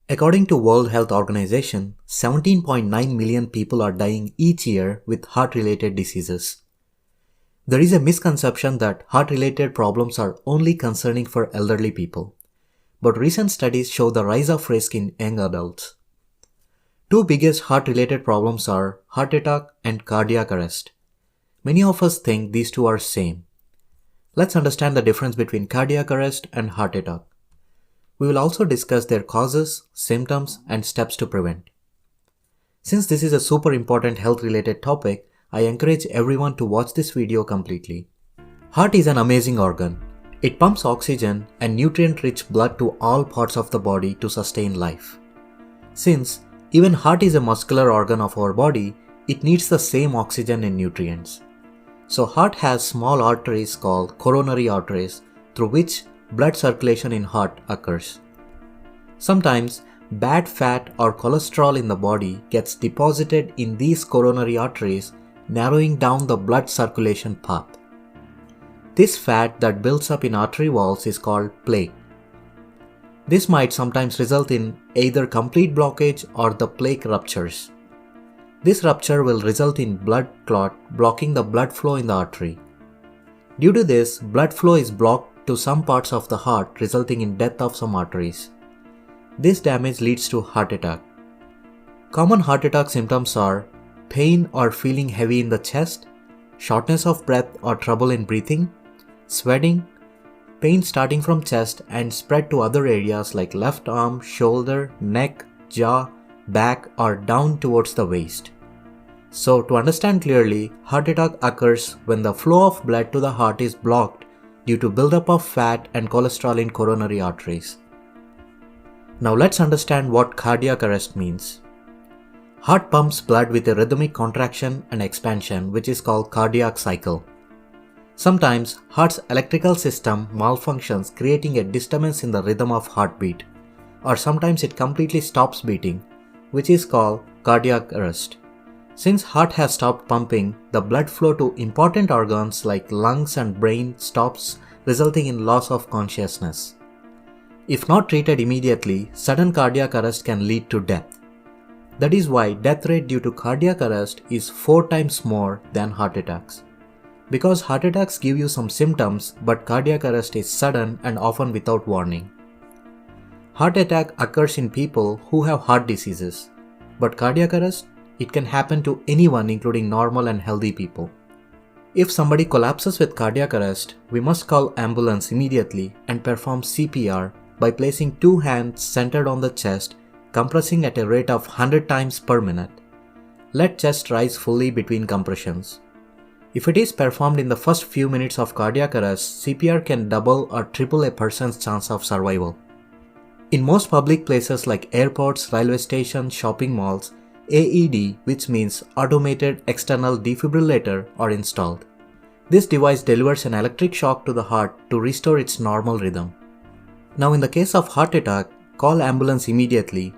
According to World Health Organization, 17.9 million people are dying each year with heart-related diseases. There is a misconception that heart-related problems are only concerning for elderly people, but recent studies show the rise of risk in young adults. Two biggest heart-related problems are heart attack and cardiac arrest. Many of us think these two are same. Let's understand the difference between cardiac arrest and heart attack. We will also discuss their causes, symptoms, and steps to prevent. Since this is a super important health-related topic, I encourage everyone to watch this video completely. Heart is an amazing organ. It pumps oxygen and nutrient-rich blood to all parts of the body to sustain life. Since even heart is a muscular organ of our body, it needs the same oxygen and nutrients. So heart has small arteries called coronary arteries through which blood circulation in heart occurs. Sometimes bad fat or cholesterol in the body gets deposited in these coronary arteries, narrowing down the blood circulation path. This fat that builds up in artery walls is called plaque. This might sometimes result in either complete blockage or the plaque ruptures. This rupture will result in blood clot blocking the blood flow in the artery. Due to this, blood flow is blocked to some parts of the heart, resulting in death of some arteries. This damage leads to heart attack. Common heart attack symptoms are pain or feeling heavy in the chest, shortness of breath or trouble in breathing, sweating, pain starting from chest and spread to other areas like left arm, shoulder, neck, jaw, back or down towards the waist. So to understand clearly, heart attack occurs when the flow of blood to the heart is blocked due to buildup of fat and cholesterol in coronary arteries. Now let's understand what cardiac arrest means. Heart pumps blood with a rhythmic contraction and expansion, which is called cardiac cycle. Sometimes heart's electrical system malfunctions, creating a disturbance in the rhythm of heartbeat, or sometimes it completely stops beating, which is called cardiac arrest. Since heart has stopped pumping, the blood flow to important organs like lungs and brain stops, resulting in loss of consciousness. If not treated immediately, sudden cardiac arrest can lead to death. That is why death rate due to cardiac arrest is 4 times more than heart attacks. Because heart attacks give you some symptoms, but cardiac arrest is sudden and often without warning. Heart attack occurs in people who have heart diseases, but cardiac arrest, it can happen to anyone including normal and healthy people. If somebody collapses with cardiac arrest, we must call ambulance immediately and perform CPR by placing 2 hands centered on the chest, compressing at a rate of 100 times per minute. Let chest rise fully between compressions. If it is performed in the first few minutes of cardiac arrest, CPR can double or triple a person's chance of survival. In most public places like airports, railway stations, shopping malls, AED, which means Automated External Defibrillator, are installed. This device delivers an electric shock to the heart to restore its normal rhythm. Now in the case of heart attack, call ambulance immediately.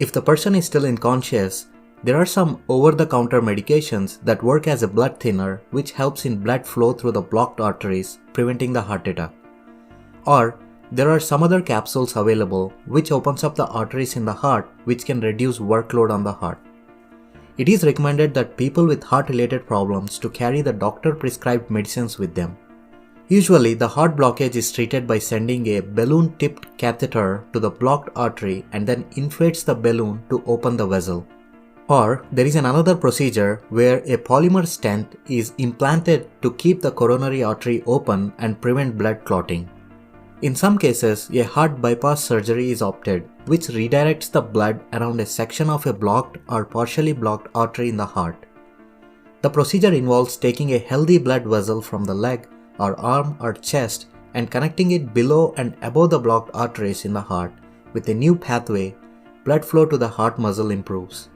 If the person is still unconscious, there are some over-the-counter medications that work as a blood thinner which helps in blood flow through the blocked arteries, preventing the heart attack. Or there are some other capsules available which opens up the arteries in the heart, which can reduce workload on the heart. It is recommended that people with heart-related problems to carry the doctor-prescribed medicines with them. Usually, the heart blockage is treated by sending a balloon-tipped catheter to the blocked artery and then inflates the balloon to open the vessel. Or there is another procedure where a polymer stent is implanted to keep the coronary artery open and prevent blood clotting. In some cases, a heart bypass surgery is opted, which redirects the blood around a section of a blocked or partially blocked artery in the heart. The procedure involves taking a healthy blood vessel from the leg or arm or chest and connecting it below and above the blocked arteries in the heart. With a new pathway, blood flow to the heart muscle improves.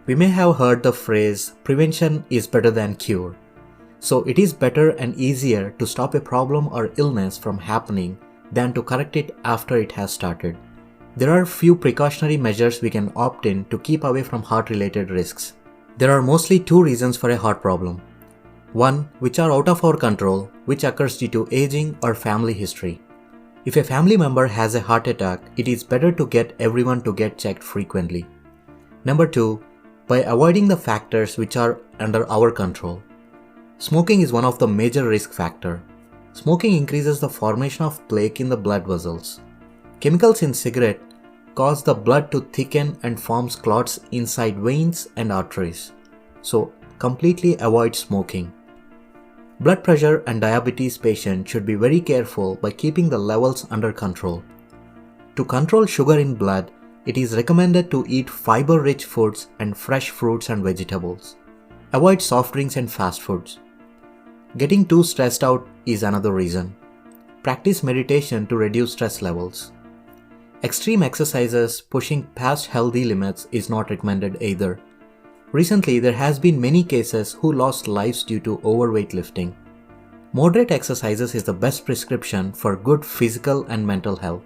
We may have heard the phrase, prevention is better than cure. So it is better and easier to stop a problem or illness from happening than to correct it after it has started. There are few precautionary measures we can opt in to keep away from heart-related risks. There are mostly 2 reasons for a heart problem. One, which are out of our control, which occurs due to aging or family history. If a family member has a heart attack, it is better to get everyone to get checked frequently. Number 2, by avoiding the factors which are under our control. Smoking is one of the major risk factors. Smoking increases the formation of plaque in the blood vessels. Chemicals in cigarette cause the blood to thicken and forms clots inside veins and arteries. So, completely avoid smoking. Blood pressure and diabetes patients should be very careful by keeping the levels under control. To control sugar in blood, it is recommended to eat fiber-rich foods and fresh fruits and vegetables. Avoid soft drinks and fast foods. Getting too stressed out is another reason. Practice meditation to reduce stress levels. Extreme exercises pushing past healthy limits is not recommended either. Recently, there has been many cases who lost lives due to overweight lifting. Moderate exercises is the best prescription for good physical and mental health.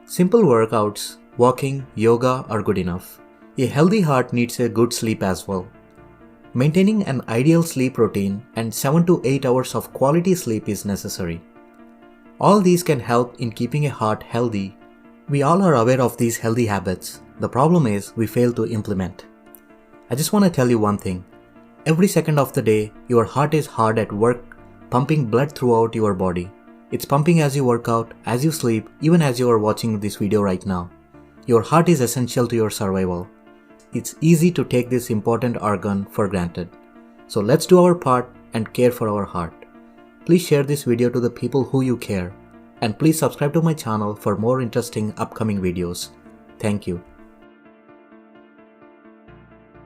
Simple workouts, walking, yoga are good enough. A healthy heart needs a good sleep as well. Maintaining an ideal sleep routine and 7 to 8 hours of quality sleep is necessary. All these can help in keeping a heart healthy. We all are aware of these healthy habits. The problem is we fail to implement. I just want to tell you one thing. Every second of the day, your heart is hard at work, pumping blood throughout your body. It's pumping as you work out, as you sleep, even as you are watching this video right now. Your heart is essential to your survival. It's easy to take this important organ for granted. So let's do our part and care for our heart. Please share this video to the people who you care. And please subscribe to my channel for more interesting upcoming videos. Thank you.